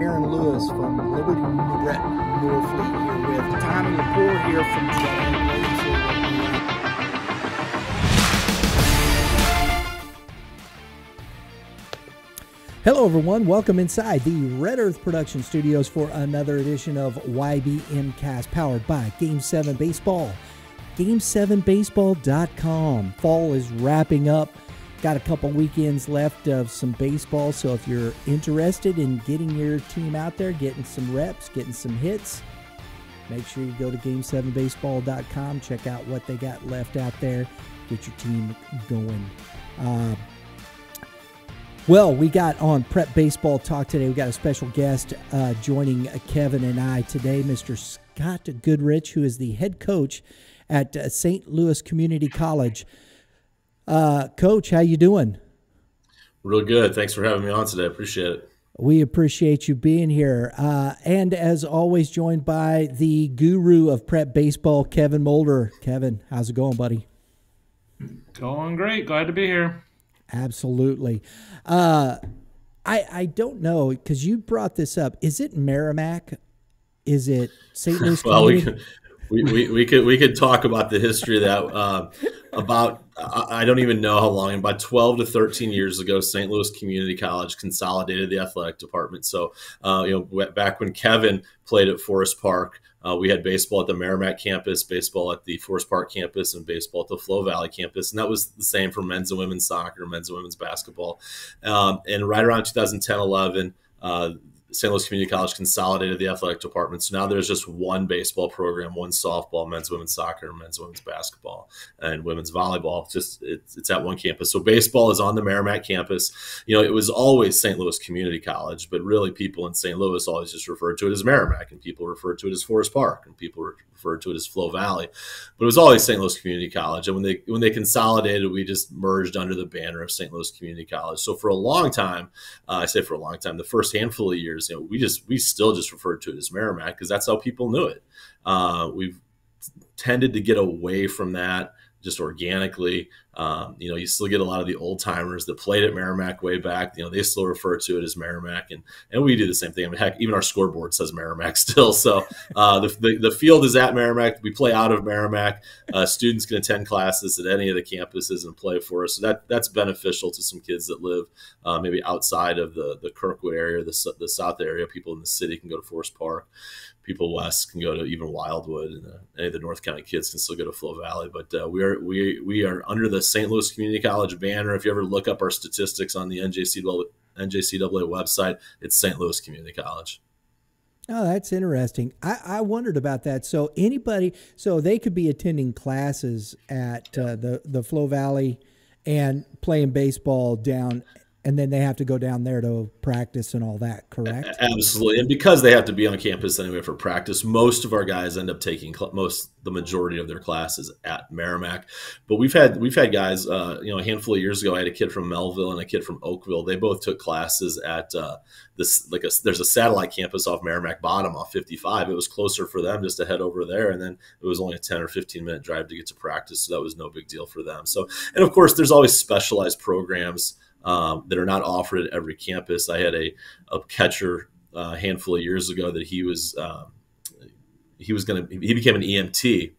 Aaron Lewis from Liberty Brett Norfleet here with Tommy Lepore here from Hello everyone, welcome inside the Red Earth Production Studios for another edition of YBMcast powered by Game 7 Baseball. Game7baseball.com. Fall is wrapping up. Got a couple weekends left of some baseball, so if you're interested in getting your team out there, getting some reps, getting some hits, make sure you go to Game7baseball.com, check out what they got left out there, get your team going. Well, we got on Prep Baseball Talk today. We got a special guest joining Kevin and I today, Mr. Scott Goodrich, who is the head coach at St. Louis Community College. Coach, how you doing? Real good. Thanks for having me on today. Appreciate it. We appreciate you being here. And as always, joined by the guru of prep baseball, Kevin Moulder. Kevin, how's it going, buddy? Going great. Glad to be here. Absolutely. I don't know, because you brought this up. Is it Merrimack? Is it St. Louis Community? We could talk about the history of that. I don't even know how long. About 12 to 13 years ago, St. Louis Community College consolidated the athletic department. So, back when Kevin played at Forest Park, we had baseball at the Merrimack campus, baseball at the Forest Park campus, and baseball at the Flow Valley campus. And that was the same for men's and women's soccer, men's and women's basketball. And right around 2010-11, St. Louis Community College consolidated the athletic department. So now there's just one baseball program, one softball, men's, women's soccer, men's, women's basketball, and women's volleyball. It's at one campus. So baseball is on the Merrimack campus. It was always St. Louis Community College, but really people in St. Louis always just referred to it as Merrimack, and people referred to it as Forest Park, and people referred to it as Flow Valley. But it was always St. Louis Community College. And when they consolidated, we just merged under the banner of St. Louis Community College. So for a long time, the first handful of years, we still just referred to it as Merrimack because that's how people knew it. We've tended to get away from that just organically. You still get a lot of the old timers that played at Merrimack way back. They still refer to it as Merrimack, and we do the same thing. I mean, heck, even our scoreboard says Merrimack still. So the field is at Merrimack. We play out of Merrimack. Students can attend classes at any of the campuses and play for us. So that's beneficial to some kids that live maybe outside of the Kirkwood area, the South area. People in the city can go to Forest Park. People west can go to even Wildwood, and any of the North County kids can still go to Flow Valley. But we are under the St. Louis Community College banner. If you ever look up our statistics on the NJCAA website, it's St. Louis Community College. Oh, that's interesting. I wondered about that. So they could be attending classes at the Flow Valley and playing baseball down, and then they have to go down there to practice and all that, correct? Absolutely. And because they have to be on campus anyway for practice, most of our guys end up taking the majority of their classes at Merrimack. But we've had guys, a handful of years ago, I had a kid from Melville and a kid from Oakville. They both took classes at there's a satellite campus off Merrimack Bottom off 55. It was closer for them just to head over there. And then it was only a 10 or 15 minute drive to get to practice. So that was no big deal for them. So, and of course, there's always specialized programs that are not offered at every campus. I had a catcher a handful of years ago that he became an EMT,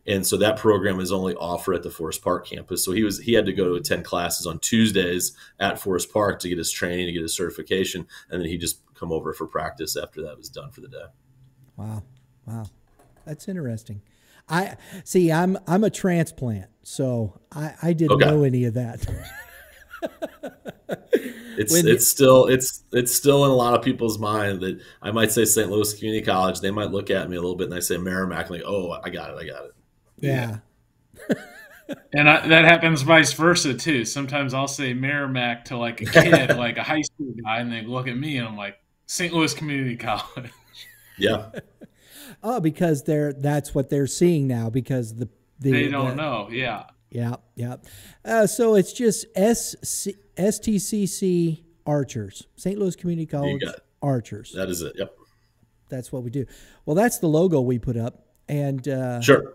and so that program is only offered at the Forest Park campus. So he had to go to attend classes on Tuesdays at Forest Park to get his training, to get his certification, and then he just come over for practice after that was done for the day. Wow, that's interesting. I'm a transplant, so I didn't know any of that. It's still in a lot of people's mind that I might say St. Louis Community College. They might look at me a little bit and I say Merrimack, like, oh, I got it. Yeah. And that happens vice versa too. Sometimes I'll say Merrimack to like a kid, like a high school guy, and they look at me and I'm like, St. Louis Community College. Yeah. Oh, because that's what they're seeing now, because they don't know. Yeah. Yeah. So it's just STCC Archers, St. Louis Community College Archers. That is it. Yep. That's what we do. Well, that's the logo we put up, and sure.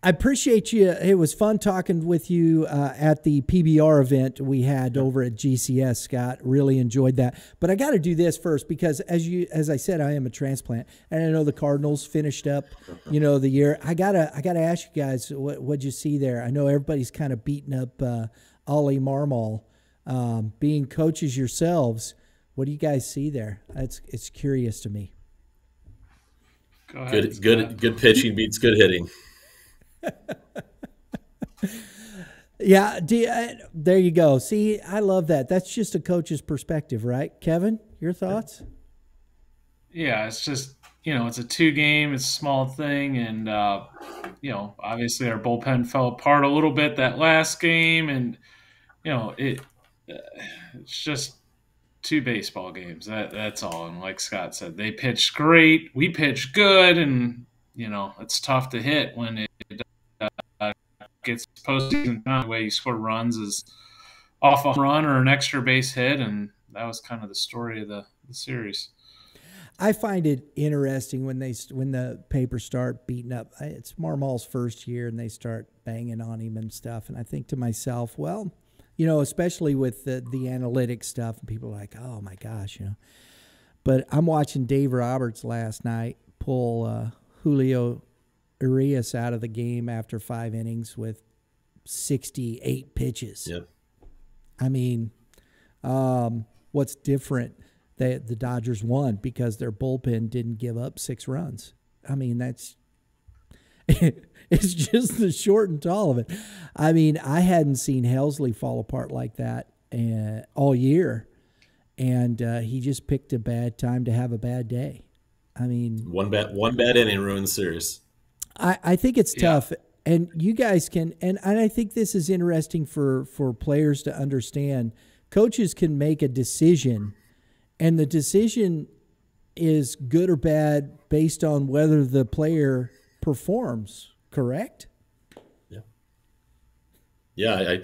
I appreciate you. It was fun talking with you at the PBR event we had over at GCS, Scott. Really enjoyed that. But I got to do this first because, as I said, I am a transplant, and I know the Cardinals finished up, the year. I gotta ask you guys, what'd you see there? I know everybody's kind of beating up Ollie Marmol. Being coaches yourselves, what do you guys see there? It's curious to me. Go ahead, good pitching beats good hitting. Yeah, there you go. See, I love that. That's just a coach's perspective, right? Kevin, your thoughts? Yeah, it's just, it's a 2-game, it's a small thing, and, obviously our bullpen fell apart a little bit that last game, and, it's just 2 baseball games. That's all. And like Scott said, they pitched great, we pitched good, and, it's tough to hit when it gets postseason time. The way you score runs is off a run or an extra base hit, and that was kind of the story of the series. I find it interesting when the papers start beating up. It's Marmol's first year, and they start banging on him and stuff. And I think to myself, well, especially with the analytics stuff, and people are like, oh my gosh, But I'm watching Dave Roberts last night pull Julio Urias out of the game after 5 innings with 68 pitches. Yep. I mean, what's different? The Dodgers won because their bullpen didn't give up 6 runs. I mean, it's just the short and tall of it. I mean, I hadn't seen Helsley fall apart like that all year, and he just picked a bad time to have a bad day. I mean, one bad inning ruined the series. I think it's tough, and you guys can, and I think this is interesting for players to understand. Coaches can make a decision, and the decision is good or bad based on whether the player performs, correct? Yeah,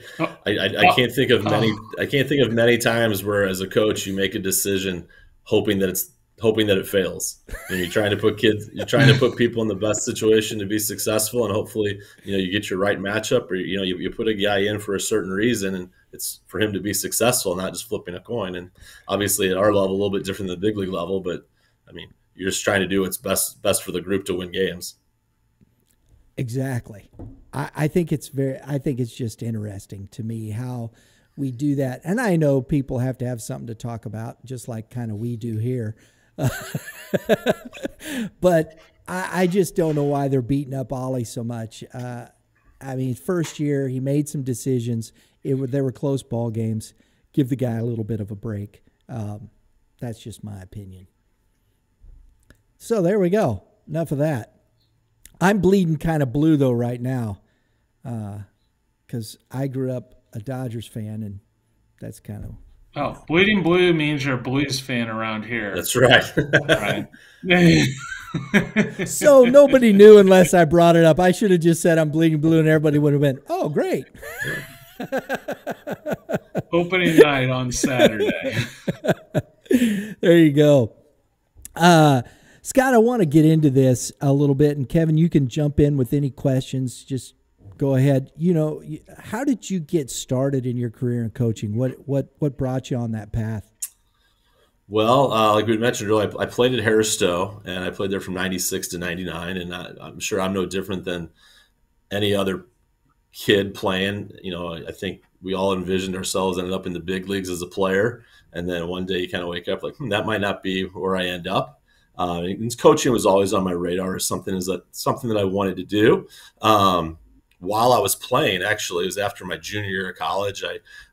I can't think of many. I can't think of many times where, as a coach, you make a decision hoping that it fails. And you're trying to put people in the best situation to be successful, and hopefully, you get your right matchup, or you put a guy in for a certain reason, and it's for him to be successful, not just flipping a coin. And obviously, at our level, a little bit different than the big league level, but I mean, you're just trying to do what's best for the group to win games. Exactly. I think it's just interesting to me how we do that, and I know people have to have something to talk about, just like kind of we do here. But I just don't know why they're beating up Ollie so much. I mean, first year he made some decisions. There were close ball games. Give the guy a little bit of a break. That's just my opinion. So there we go. Enough of that. I'm bleeding kind of blue though right now, because I grew up a Dodgers fan, and that's kind of. Oh, bleeding blue means you're a Blues fan around here. That's right. Right. So nobody knew unless I brought it up. I should have just said I'm bleeding blue, and everybody would have been, oh, great. Opening night on Saturday. There you go. Scott, I want to get into this a little bit, and Kevin, you can jump in with any questions. Just go ahead. How did you get started in your career in coaching? What brought you on that path? Well, like we mentioned earlier, I played at Harris Stowe, and I played there from 96 to 99, and I'm sure I'm no different than any other kid playing. I think we all envisioned ourselves ending up in the big leagues as a player, and then one day you kind of wake up like, that might not be where I end up. Coaching was always on my radar as something that I wanted to do. While I was playing, actually, it was after my junior year of college,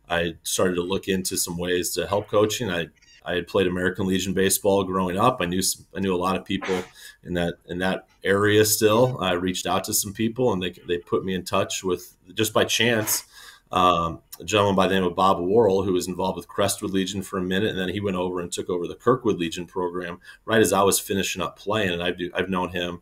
I started to look into some ways to help coaching. I had played American Legion baseball growing up. I knew a lot of people in that area still. I reached out to some people, and they put me in touch with, just by chance, a gentleman by the name of Bob Worrell, who was involved with Crestwood Legion for a minute, and then he went over and took over the Kirkwood Legion program right as I was finishing up playing. And I've known him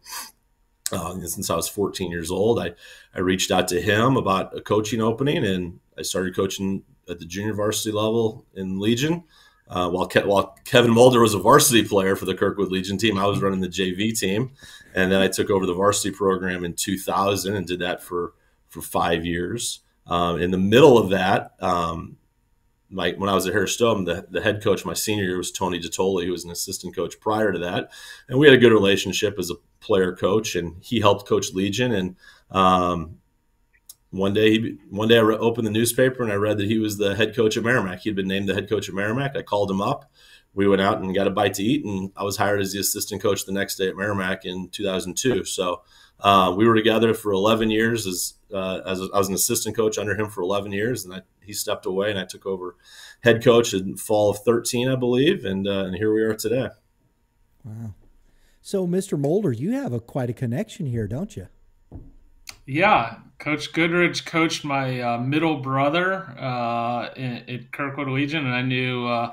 since I was 14 years old. I reached out to him about a coaching opening, and I started coaching at the junior varsity level in Legion. While Kevin Moulder was a varsity player for the Kirkwood Legion team, I was running the JV team, and then I took over the varsity program in 2000 and did that for 5 years. In the middle of that, when I was at Harris Stone, the head coach my senior year was Tony DeToli, who was an assistant coach prior to that, and we had a good relationship as a player coach, and he helped coach Legion. And one day I opened the newspaper and I read that he was the head coach at Merrimack. He'd been named the head coach at Merrimack. I called him up. We went out and got a bite to eat, and I was hired as the assistant coach the next day at Merrimack in 2002. So we were together for 11 years as I was an assistant coach under him for 11 years, and he stepped away, and I took over head coach in fall of 13, I believe, and here we are today. Wow. So, Mr. Moulder, you have quite a connection here, don't you? Yeah, Coach Goodrich coached my middle brother at Kirkwood Legion, and I knew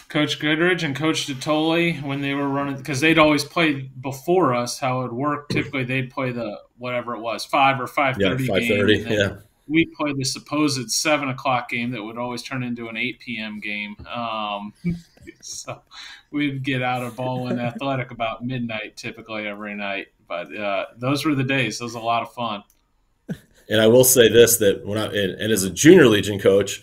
Coach Goodrich and Coach DeToli when they were running, because they'd always played before us. How it worked, typically they'd play the whatever it was, 5 or 5:30 5:30, game. yeah. We played the supposed 7 o'clock game that would always turn into an 8 p.m. game. So we'd get out of Baldwin Athletic about midnight typically every night. But those were the days. Those were a lot of fun. And I will say this, that and as a junior Legion coach,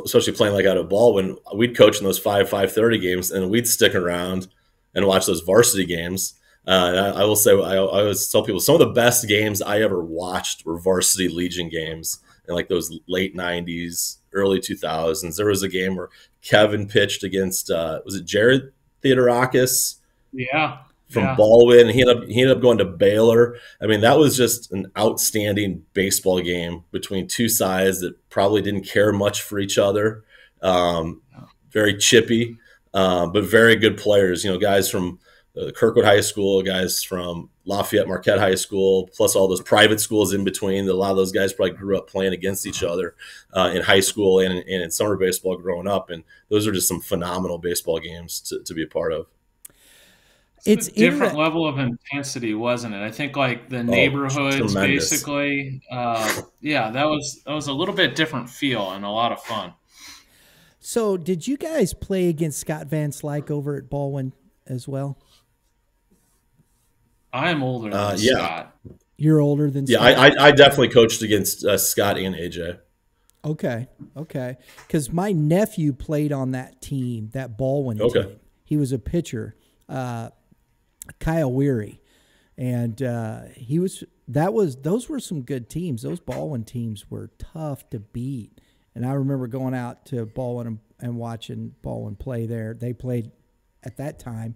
especially playing like out of Baldwin, we'd coach in those 5:30 games, and we'd stick around and watch those varsity games. And I will say, I always tell people, some of the best games I ever watched were varsity Legion games in like those late 90s, early 2000s. There was a game where Kevin pitched against, was it Jared Theodorakis? Yeah. From Baldwin. He ended up going to Baylor. I mean, that was just an outstanding baseball game between two sides that probably didn't care much for each other. Very chippy, but very good players. You know, guys from Kirkwood High School, guys from Lafayette Marquette High School, plus all those private schools in between. A lot of those guys probably grew up playing against each other in high school and in summer baseball growing up. And those are just some phenomenal baseball games to be a part of. It's a different level of intensity, wasn't it? I think like the neighborhoods, basically. That was a little bit different feel and a lot of fun. So, did you guys play against Scott Van Slyke over at Baldwin as well? I am older than Scott. You're older than Scott? Yeah, I definitely coached against Scott and AJ. Okay. Because my nephew played on that team, that Baldwin team. He was a pitcher. Kyle Weary, and those were some good teams. Those Baldwin teams were tough to beat, and I remember going out to Baldwin and watching Baldwin play there. They played at that time.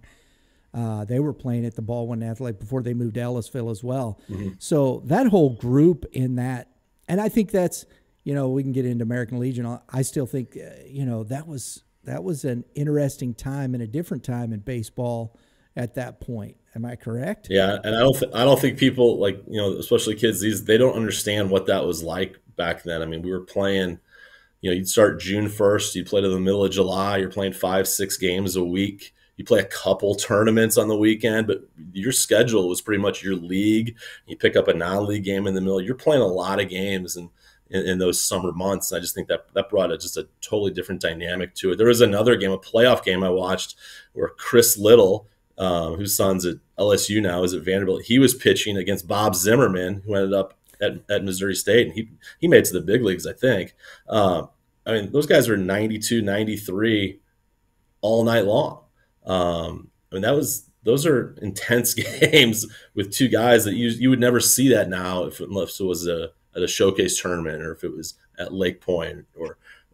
They were playing at the Baldwin Athletic before they moved to Ellisville as well. Mm-hmm. So that whole group in that, and I think that's, we can get into American Legion. I still think that was an interesting time and a different time in baseball at that point. Am I correct? Yeah, and I don't think people, especially kids, they don't understand what that was like back then. I mean, we were playing, you'd start June 1st, you'd play to the middle of July, you're playing 5-6 games a week. You play a couple tournaments on the weekend, but your schedule was pretty much your league. You pick up a non-league game in the middle. You're playing a lot of games in those summer months. And I just think that brought just a totally different dynamic to it. There was another game, a playoff game I watched, where Chris Little, whose son's at LSU now, is at Vanderbilt. He was pitching against Bob Zimmerman, who ended up at Missouri State, and he made it to the big leagues, I think. I mean, those guys were 92, 93 all night long. I mean, those are intense games with two guys that you would never see that now unless it was at a showcase tournament, or if it was at Lake Point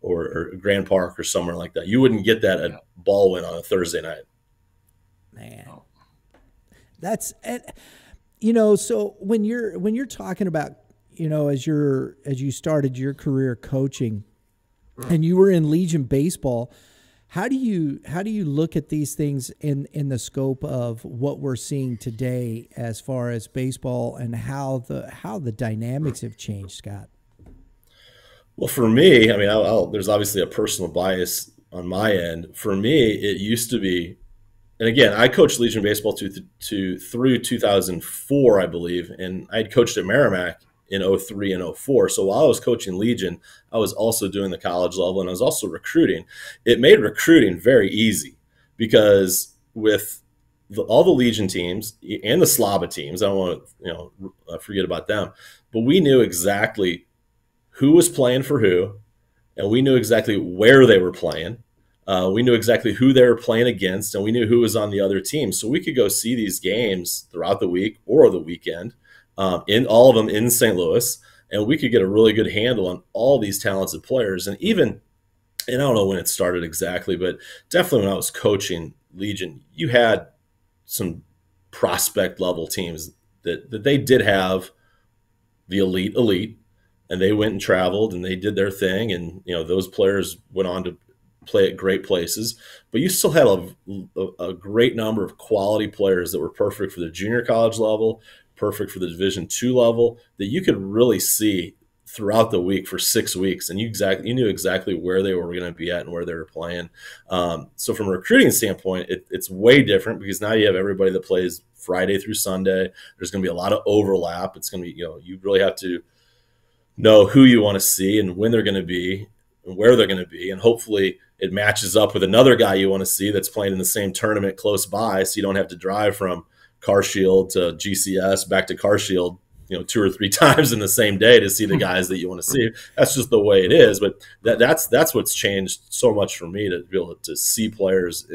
or Grand Park or somewhere like that. You wouldn't get that at Baldwin on a Thursday night. Man, that's so when you're talking about as you started your career coaching and you were in Legion baseball, how do you look at these things in the scope of what we're seeing today as far as baseball and how the dynamics have changed, Scott? Well, for me, I mean, there's obviously a personal bias on my end. For me, it used to be. And again, I coached Legion baseball through 2004, I believe, and I'd coached at Merrimack in 03 and 04. So while I was coaching Legion, I was also doing the college level, and I was also recruiting. It made recruiting very easy because with all the Legion teams and the Slava teams, I don't want to forget about them, but we knew exactly who was playing for who, and we knew exactly where they were playing. We knew exactly who they were playing against, and we knew who was on the other team. So we could go see these games throughout the week or the weekend, in all of them in St. Louis, and we could get a really good handle on all these talented players. And I don't know when it started exactly, but definitely when I was coaching Legion, you had some prospect level teams that they did have the elite, and they went and traveled and they did their thing, and those players went on to play at great places. But you still had a great number of quality players that were perfect for the junior college level, perfect for the Division II level, that you could really see throughout the week for 6 weeks, and you knew exactly where they were going to be at and where they were playing. So from a recruiting standpoint, it's way different because now you have everybody that plays Friday through Sunday. There's going to be a lot of overlap. It's going to be, you really have to know who you want to see and when they're going to be and where they're going to be, and hopefully it matches up with another guy you want to see that's playing in the same tournament close by, so you don't have to drive from CarShield to GCS back to CarShield 2 or 3 times in the same day to see the guys that you want to see. That's just the way it is. But that's what's changed so much for me, to be able to see players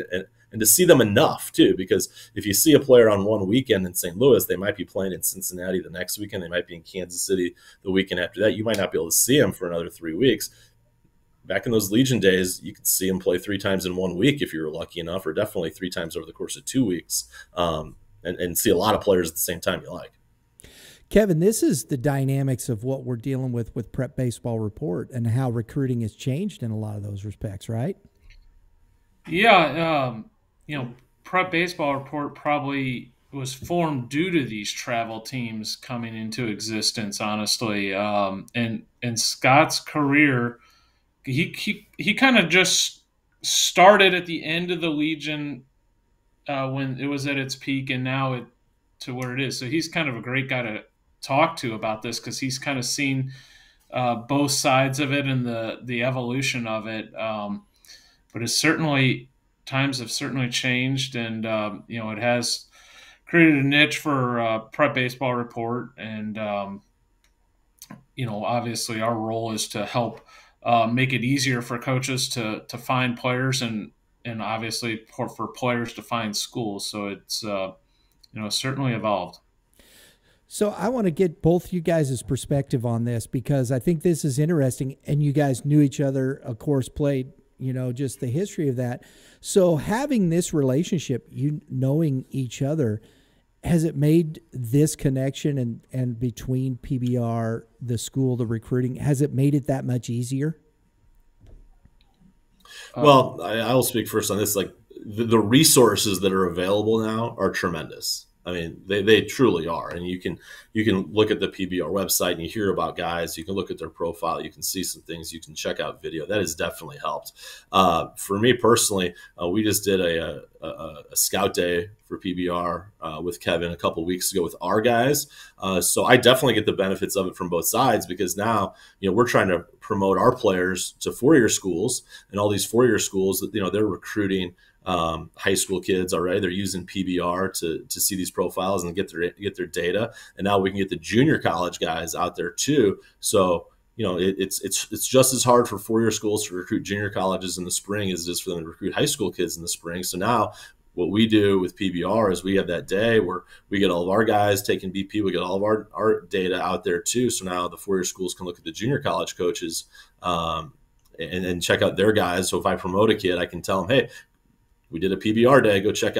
and to see them enough too. Because if you see a player on one weekend in St. Louis, they might be playing in Cincinnati the next weekend. They might be in Kansas City the weekend after that. You might not be able to see them for another 3 weeks. Back in those Legion days, you could see them play 3 times in 1 week if you were lucky enough, or definitely 3 times over the course of 2 weeks, and see a lot of players at the same time you like. Kevin, this is the dynamics of what we're dealing with Prep Baseball Report and how recruiting has changed in a lot of those respects, right? Yeah, Prep Baseball Report probably was formed due to these travel teams coming into existence, honestly. And Scott's career, he kind of just started at the end of the Legion when it was at its peak, and now to where it is. So he's kind of a great guy to talk to about this, because he's kind of seen both sides of it and the evolution of it. But times have certainly changed, and it has created a niche for Prep Baseball Report, and obviously our role is to help make it easier for coaches to find players, and obviously for players to find schools. So it's certainly evolved. So I want to get both you guys' perspective on this, because I think this is interesting, and you guys knew each other, of course, played, just the history of that. So having this relationship, you knowing each other, has it made this connection and between PBR, the school, the recruiting, has it made it that much easier? Well, I will speak first on this. Like the resources that are available now are tremendous. I mean, they truly are. And you can look at the PBR website and you hear about guys. You can look at their profile. You can see some things. You can check out video. That has definitely helped. For me personally, we just did a scout day for PBR with Kevin a couple weeks ago with our guys. So I definitely get the benefits of it from both sides, because now we're trying to promote our players to 4-year schools, and all these 4-year schools that they're recruiting high school kids already. They're using PBR to see these profiles and get their data. And now we can get the junior college guys out there too. So it's just as hard for 4-year schools to recruit junior colleges in the spring as it is for them to recruit high school kids in the spring. So now what we do with PBR is we have that day where we get all of our guys taking BP. We get all of our data out there too. So now the 4-year schools can look at the junior college coaches and check out their guys. So if I promote a kid, I can tell them, hey, we did a PBR day. Go check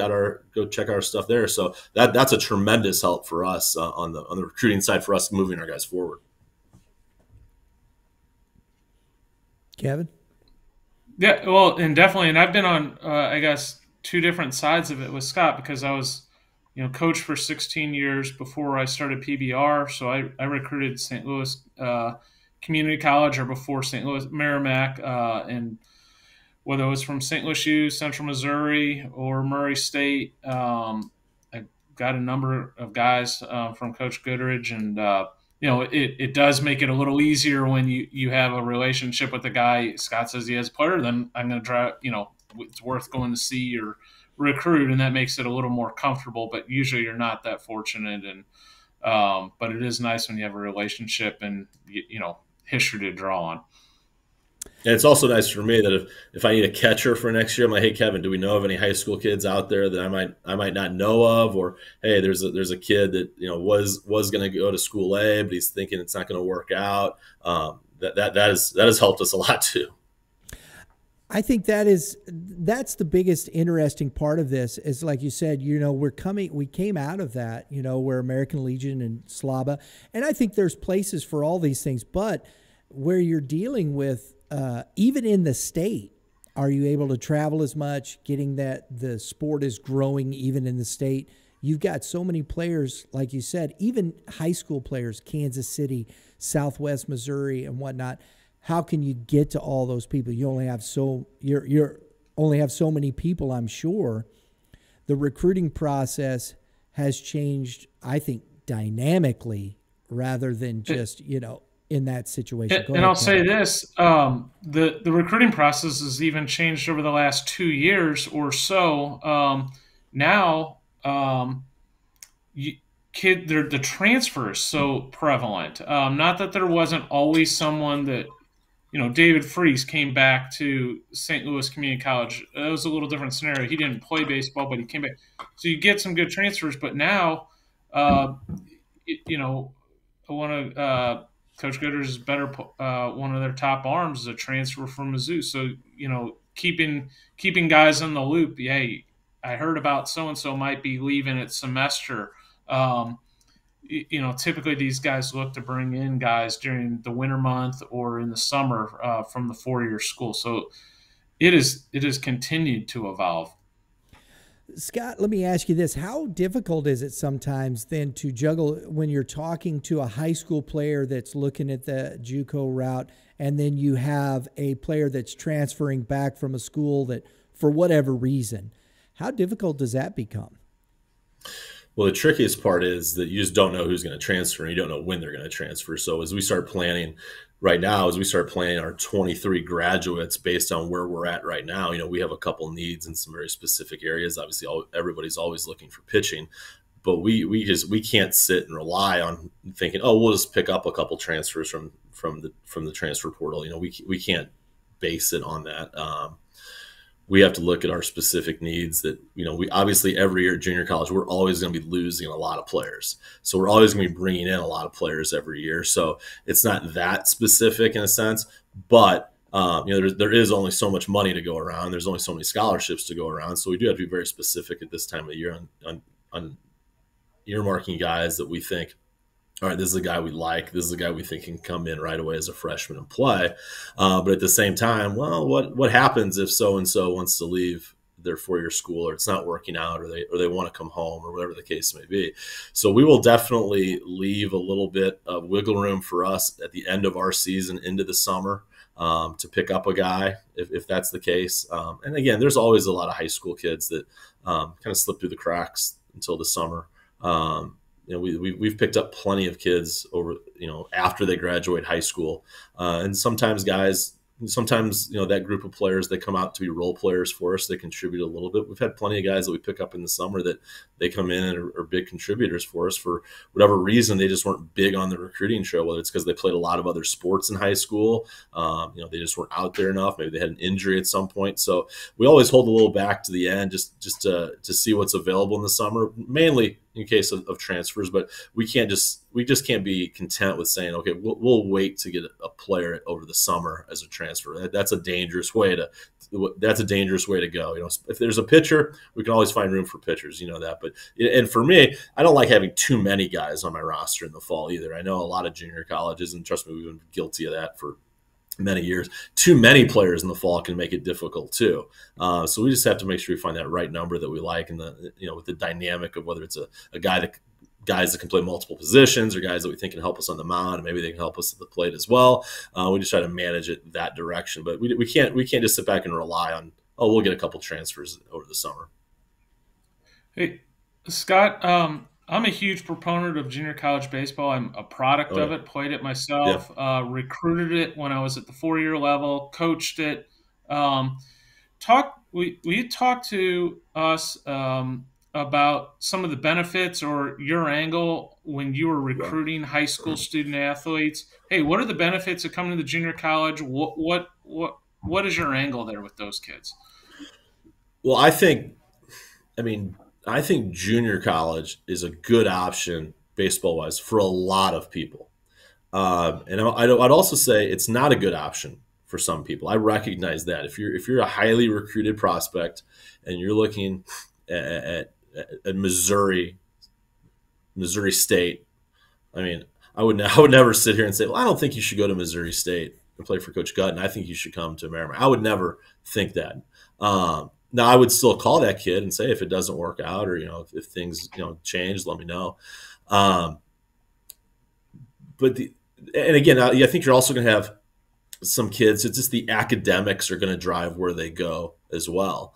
our stuff there. So that's a tremendous help for us on the recruiting side, for us moving our guys forward. Kevin? Yeah, well, and definitely, and I've been on, I guess, 2 different sides of it with Scott, because I was, coach for 16 years before I started PBR. So I recruited St. Louis Community College, or before St. Louis Merrimack, and whether it was from St. Louis U, Central Missouri, or Murray State. I got a number of guys from Coach Goodrich, and it does make it a little easier when you have a relationship with the guy. Scott says he has a player, then I'm going to try, it's worth going to see or recruit, and that makes it a little more comfortable. But usually you're not that fortunate, and but it is nice when you have a relationship and history to draw on. And it's also nice for me that if I need a catcher for next year, I'm like, hey Kevin, do we know of any high school kids out there that I might not know of? Or hey, there's a kid that was going to go to school A, but he's thinking it's not going to work out. That has helped us a lot too. I think that's the biggest interesting part of this is, like you said, we came out of that, where American Legion and Slava, and I think there's places for all these things, but where you're dealing with even in the state, are you able to travel as much, getting that the sport is growing even in the state? You've got so many players, like you said, even high school players, Kansas City, Southwest Missouri and whatnot. How can you get to all those people? You only have you're only have so many people, I'm sure. The recruiting process has changed, I think, dynamically rather than just, in that situation. And I'll say this, the recruiting process has even changed over the last 2 years or so. Now, the transfer is so prevalent. Not that there wasn't always someone that, David Freese came back to St. Louis Community College. It was a little different scenario. He didn't play baseball, but he came back. So you get some good transfers. But now, one of Coach Goodrich's one of their top arms is a transfer from Mizzou. So, keeping guys in the loop. Hey, I heard about so-and-so might be leaving at semester. Typically these guys look to bring in guys during the winter month or in the summer from the four-year school. So it is continued to evolve. Scott, let me ask you this. How difficult is it sometimes then to juggle when you're talking to a high school player that's looking at the JUCO route, and then you have a player that's transferring back from a school that, for whatever reason, how difficult does that become? Well, the trickiest part is that you just don't know who's going to transfer, and you don't know when they're going to transfer. So as we start planning right now, as we start planning our 23 graduates based on where we're at right now, we have a couple needs in some very specific areas. Obviously, everybody's always looking for pitching, but we can't sit and rely on thinking, oh, we'll just pick up a couple transfers from the transfer portal. We can't base it on that. We have to look at our specific needs that, we obviously every year at junior college, we're always going to be losing a lot of players. So we're always going to be bringing in a lot of players every year. So it's not that specific in a sense, but there is only so much money to go around. There's only so many scholarships to go around. So we do have to be very specific at this time of the year on earmarking guys that we think, all right, this is a guy we like. This is a guy we think can come in right away as a freshman and play. But at the same time, well, what happens if so-and-so wants to leave their four-year school, or it's not working out, or they want to come home, or whatever the case may be. So we will definitely leave a little bit of wiggle room for us at the end of our season into the summer to pick up a guy if that's the case. And again, there's always a lot of high school kids that kind of slip through the cracks until the summer. We've picked up plenty of kids over, after they graduate high school. And sometimes that group of players, they come out to be role players for us. They contribute a little bit. We've had plenty of guys that we pick up in the summer that they come in and are big contributors for us for whatever reason. They just weren't big on the recruiting show, whether it's because they played a lot of other sports in high school. They just weren't out there enough. Maybe they had an injury at some point. So we always hold a little back to the end just to see what's available in the summer, mainly in case of transfers. But we just can't be content with saying, okay, we'll wait to get a player over the summer as a transfer. That's a dangerous way to go. If there's a pitcher, we can always find room for pitchers, that. But and for me, I don't like having too many guys on my roster in the fall either. I know a lot of junior colleges, and trust me, we've been guilty of that for many years. Too many players in the fall can make it difficult too. So we just have to make sure we find that right number that we like, and with the dynamic of whether it's a guys that can play multiple positions, or guys that we think can help us on the mound, and maybe they can help us at the plate as well. We just try to manage it that direction, but we can't just sit back and rely on, we'll get a couple transfers over the summer. Hey, Scott, I'm a huge proponent of junior college baseball. I'm a product Oh of yeah, it, played it yeah, myself, recruited it when I was at the 4-year level, coached it. Um, we talked to us about some of the benefits or your angle when you were yeah. recruiting high school student athletes. Hey, what are the benefits of coming to the junior college? What is your angle there with those kids? Well, I mean, I think junior college is a good option baseball wise for a lot of people. And I'd also say it's not a good option for some people. I recognize that if you're a highly recruited prospect and you're looking at Missouri State, I mean, I would never sit here and say, well, I don't think you should go to Missouri State and play for Coach Gutton. I think you should come to Merrimack. I would never think that. Now I would still call that kid and say if it doesn't work out or if things change, let me know. Um, but and again, I think you're also going to have some kids. It's just the academics are going to drive where they go as well.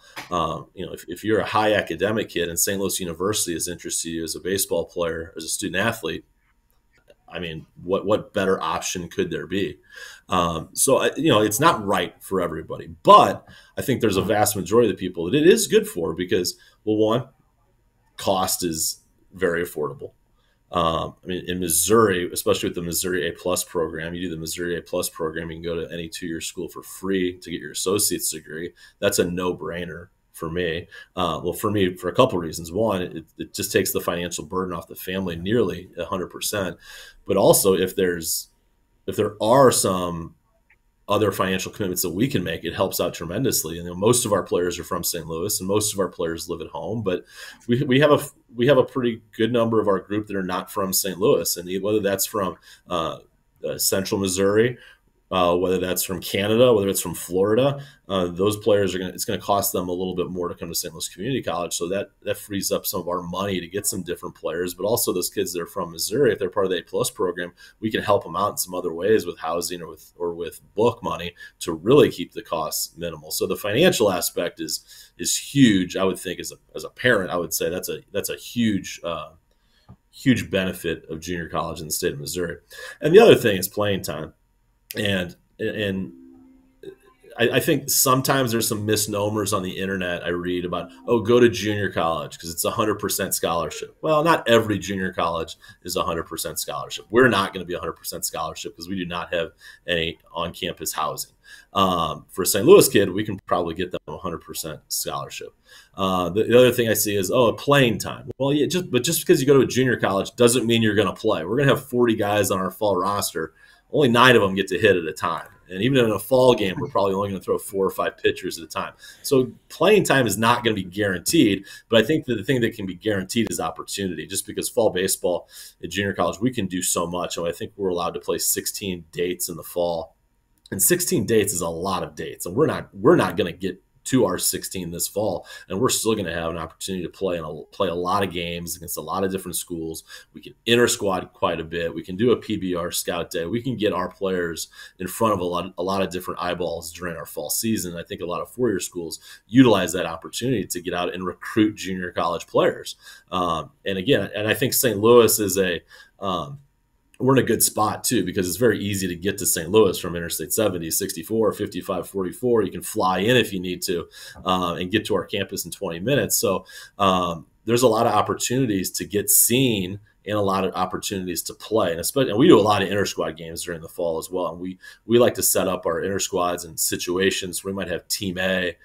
If you're a high academic kid and St. Louis University is interested in you as a baseball player, as a student athlete, I mean, what better option could there be? It's not right for everybody, but I think there's a vast majority of the people that it is good for because, well, one, cost is very affordable. I mean, in Missouri, especially with the Missouri A Plus program, you do the Missouri A Plus program, you can go to any 2-year school for free to get your associate's degree. That's a no-brainer for me. For me, for a couple of reasons. One, it just takes the financial burden off the family nearly 100%. But also, if there are some other financial commitments that we can make, it helps out tremendously. And most of our players are from St. Louis, and most of our players live at home. But we have a pretty good number of our group that are not from St. Louis, and whether that's from Central Missouri, whether that's from Canada, whether it's from Florida, those players it's going to cost them a little bit more to come to St. Louis Community College. So that frees up some of our money to get some different players. But also those kids that are from Missouri, if they're part of the A Plus program, we can help them out in some other ways with housing or with book money to really keep the costs minimal. So the financial aspect is huge. I would think as a parent, I would say that's a huge huge benefit of junior college in the state of Missouri. And the other thing is playing time. And I think sometimes there's some misnomers on the internet I read about, go to junior college because it's 100% scholarship. Well, not every junior college is 100% scholarship. We're not going to be 100% scholarship because we do not have any on-campus housing. For a St. Louis kid, we can probably get them 100% scholarship. The other thing I see is, playing time. Well, yeah, just because you go to a junior college doesn't mean you're going to play. We're going to have 40 guys on our fall roster. Only 9 of them get to hit at a time. And even in a fall game, we're probably only going to throw 4 or 5 pitchers at a time. So playing time is not going to be guaranteed, but I think that the thing that can be guaranteed is opportunity. Just because fall baseball at junior college, we can do so much. And I think we're allowed to play 16 dates in the fall. And 16 dates is a lot of dates. And we're not going to get to our 16 this fall, and we're still going to have an opportunity to play a lot of games against a lot of different schools. We can inter squad quite a bit. We can do a PBR scout day. We can get our players in front of a lot of different eyeballs during our fall season. I think a lot of 4-year schools utilize that opportunity to get out and recruit junior college players. And I think St. Louis is we're in a good spot too, because it's very easy to get to St. Louis from Interstate 70, 64, 55, 44. You can fly in if you need to and get to our campus in 20 minutes. So there's a lot of opportunities to get seen and a lot of opportunities to play. And we do a lot of inter-squad games during the fall as well. And we like to set up our inter-squads in situations where we might have Team A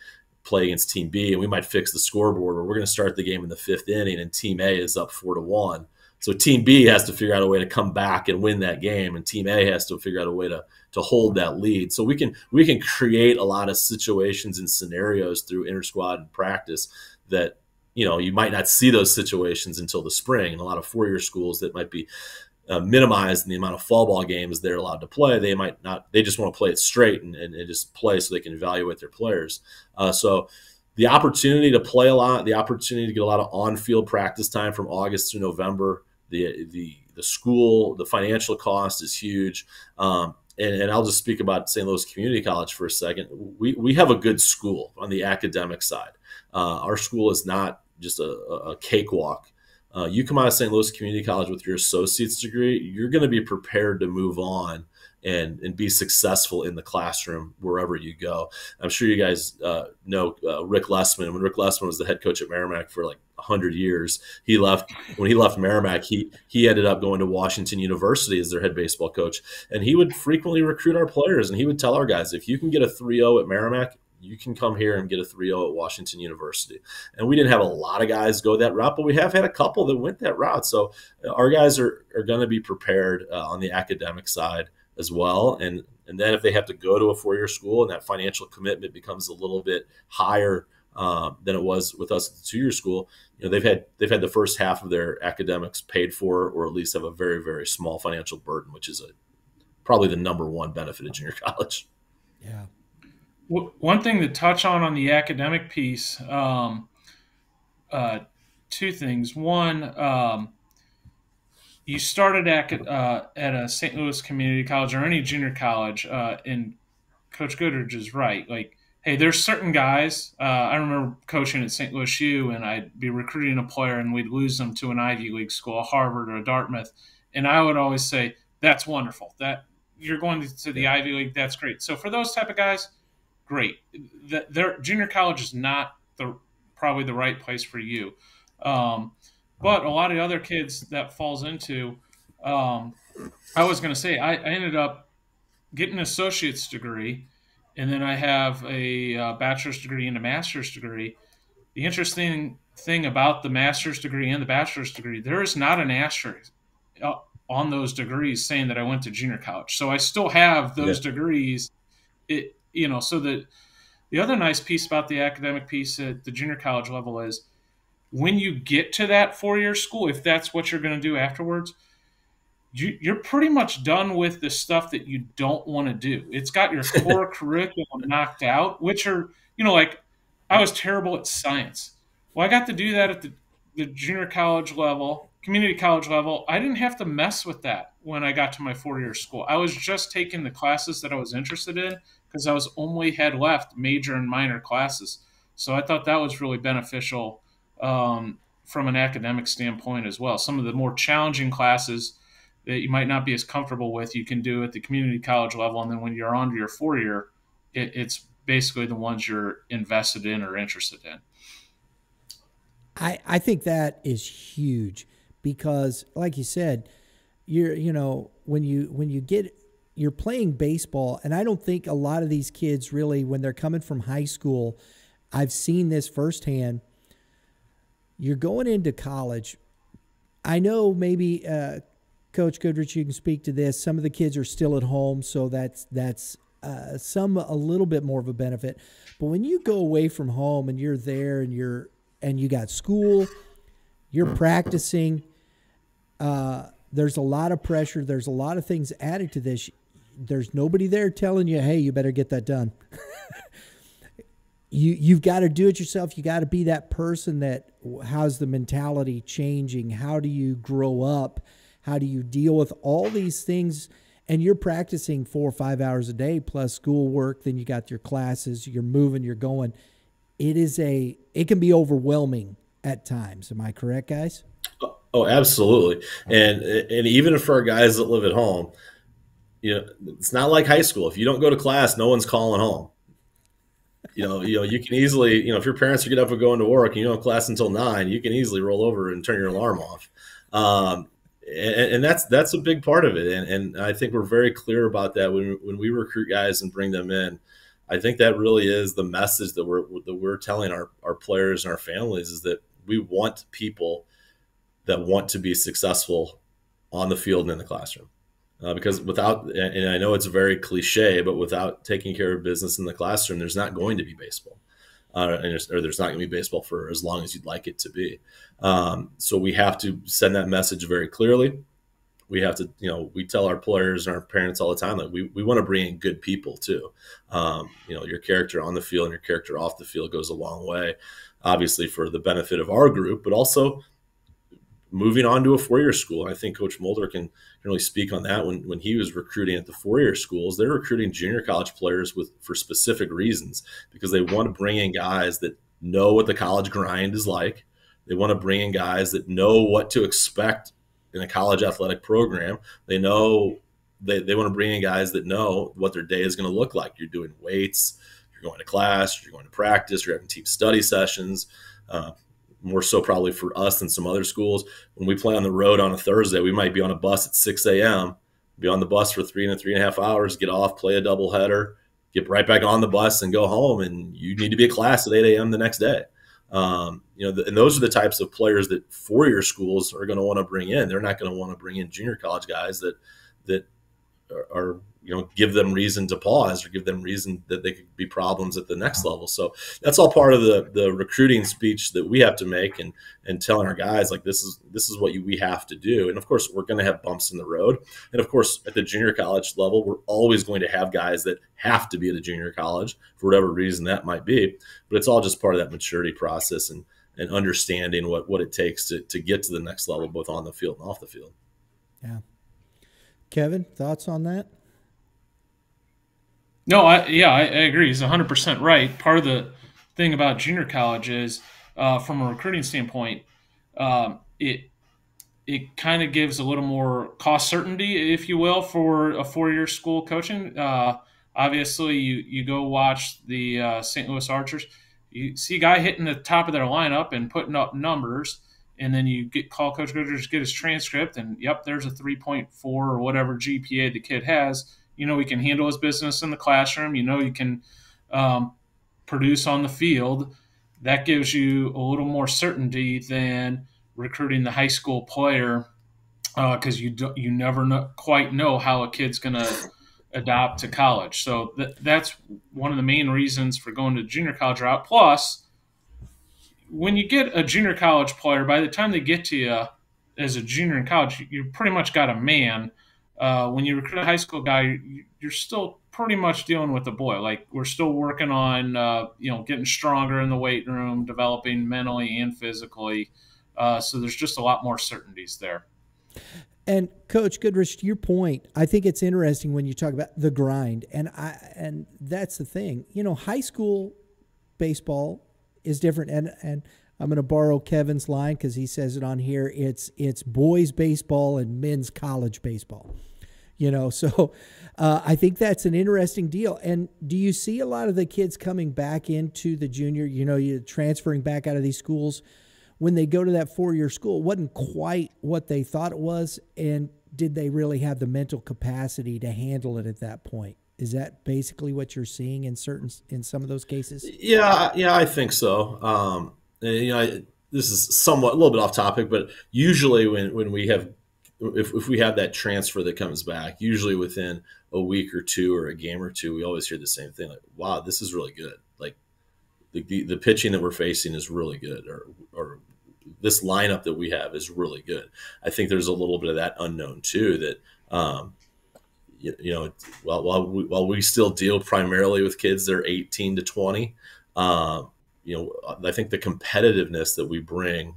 play against Team B, and we might fix the scoreboard where we're going to start the game in the 5th inning and Team A is up 4-1. So Team B has to figure out a way to come back and win that game, and Team A has to figure out a way to hold that lead. So we can create a lot of situations and scenarios through inter-squad practice that you might not see those situations until the spring. And a lot of 4-year schools that might be minimized in the amount of fall ball games they're allowed to play, they might not. They just want to play it straight and just play so they can evaluate their players. So the opportunity to play a lot, the opportunity to get a lot of on-field practice time from August through November. The school, the financial cost is huge. And I'll just speak about St. Louis Community College for a second. We have a good school on the academic side. Our school is not just a cakewalk. You come out of St. Louis Community College with your associate's degree, you're going to be prepared to move on and be successful in the classroom wherever you go. I'm sure you guys know Rick Lessman. When Rick Lessman was the head coach at Merrimack for like 100 years, when he left Merrimack, he ended up going to Washington University as their head baseball coach. And he would frequently recruit our players, and he would tell our guys, if you can get a 3.0 at Merrimack, you can come here and get a 3.0 at Washington University. And we didn't have a lot of guys go that route, but we have had a couple that went that route. So our guys are going to be prepared on the academic side as well. And then if they have to go to a 4-year school and that financial commitment becomes a little bit higher than it was with us at the 2-year school, they've had the first half of their academics paid for, or at least have a very, very small financial burden, which is probably the number one benefit of junior college. Yeah. One thing to touch on the academic piece, two things. One, you started at a St. Louis Community College or any junior college, and Coach Goodrich is right. Like, hey, there's certain guys. I remember coaching at St. Louis U, and I'd be recruiting a player, and we'd lose them to an Ivy League school, a Harvard or a Dartmouth, and I would always say, "That's wonderful. That you're going to the Ivy League. That's great." So for those type of guys, great. Their junior college is not probably the right place for you. But a lot of the other kids that falls into, I was going to say, I ended up getting an associate's degree, and then I have a bachelor's degree and a master's degree. The interesting thing about the master's degree and the bachelor's degree, there is not an asterisk on those degrees saying that I went to junior college. So I still have those degrees. So the other nice piece about the academic piece at the junior college level is when you get to that 4-year school, if that's what you're going to do afterwards, you're pretty much done with the stuff that you don't want to do. It's got your core curriculum knocked out, which are, like I was terrible at science. Well, I got to do that at the junior college level, community college level. I didn't have to mess with that when I got to my 4-year school. I was just taking the classes that I was interested in because I was only had left major and minor classes. So I thought that was really beneficial from an academic standpoint as well. Some of the more challenging classes that you might not be as comfortable with, you can do at the community college level. And then when you're on to your 4-year, it's basically the ones you're invested in or interested in. I think that is huge because, like you said, when you're playing baseball, and I don't think a lot of these kids really, when they're coming from high school, I've seen this firsthand. You're going into college. I know maybe Coach Goodrich, you can speak to this. Some of the kids are still at home, so that's a little bit more of a benefit. But when you go away from home and you're there and you got school, you're practicing. There's a lot of pressure. There's a lot of things added to this. There's nobody there telling you, hey, you better get that done. You've got to do it yourself. You got to be that person that, how's the mentality changing? How do you grow up? How do you deal with all these things? And you're practicing 4 or 5 hours a day plus schoolwork. Then you got your classes. You're moving. You're going. It can be overwhelming at times. Am I correct, guys? Oh, absolutely. And even for our guys that live at home, it's not like high school. If you don't go to class, no one's calling home. You can easily, if your parents are get up and going to work and you don't have class until 9, you can easily roll over and turn your alarm off. And that's a big part of it. And I think we're very clear about that when we recruit guys and bring them in. I think that really is the message that we're telling our players and our families, is that we want people that want to be successful on the field and in the classroom. Because without, and I know it's very cliche, but without taking care of business in the classroom, there's not going to be baseball. Or there's not going to be baseball for as long as you'd like it to be. So we have to send that message very clearly. We have to, we tell our players and our parents all the time that we want to bring in good people too. Your character on the field and your character off the field goes a long way, obviously for the benefit of our group, but also moving on to a 4-year school. I think Coach Moulder can really speak on that. When he was recruiting at the 4-year schools, they're recruiting junior college players for specific reasons, because they want to bring in guys that know what the college grind is like, They want to bring in guys that know what to expect in a college athletic program. They know they want to bring in guys that know what their day is going to look like. You're doing weights, you're going to class, you're going to practice, you're having team study sessions. More so probably for us than some other schools. When we play on the road on a Thursday, we might be on a bus at 6 a.m., be on the bus for 3.5 hours, get off, play a doubleheader, get right back on the bus and go home. And you need to be at class at 8 a.m. the next day. And those are the types of players that four-year schools are going to want to bring in. They're not going to want to bring in junior college guys that are give them reason to pause or give them reason that they could be problems at the next level. So that's all part of the recruiting speech that we have to make and telling our guys, like, this is what we have to do. And of course, we're going to have bumps in the road. And of course, at the junior college level, we're always going to have guys that have to be at a junior college for whatever reason that might be. But it's all just part of that maturity process and understanding what it takes to get to the next level, both on the field and off the field. Yeah. Kevin, thoughts on that? No, I agree. He's 100% right. Part of the thing about junior college is, from a recruiting standpoint, it kind of gives a little more cost certainty, if you will, for a four-year school coaching. Obviously, you go watch the St. Louis Archers. You see a guy hitting the top of their lineup and putting up numbers, and then you call Coach Goodrich, get his transcript, and yep, there's a 3.4 or whatever GPA the kid has. He can handle his business in the classroom. He can produce on the field. That gives you a little more certainty than recruiting the high school player, because you never quite know how a kid's going to adopt to college. So that's one of the main reasons for going to junior college route. Plus, when you get a junior college player, by the time they get to you as a junior in college, you pretty much got a man. When you recruit a high school guy, you're still pretty much dealing with a boy. Like, we're still working on, getting stronger in the weight room, developing mentally and physically. So there's just a lot more certainties there. And Coach Goodrich, to your point, I think it's interesting when you talk about the grind, and that's the thing. High school baseball is different, and I'm going to borrow Kevin's line because he says it on here. It's boys baseball and men's college baseball. So I think that's an interesting deal. And do you see a lot of the kids coming back into the junior, you're transferring back out of these schools when they go to that four-year school? It wasn't quite what they thought it was, and did they really have the mental capacity to handle it at that point? Is that basically what you're seeing in some of those cases? Yeah, I think so. This is a little bit off topic, but usually when we have, if we have that transfer that comes back, usually within a week or two or a game or two, we always hear the same thing, like, wow, this is really good. Like, the pitching that we're facing is really good, or this lineup that we have is really good. I think there's a little bit of that unknown too, that while we still deal primarily with kids that are 18 to 20, I think the competitiveness that we bring,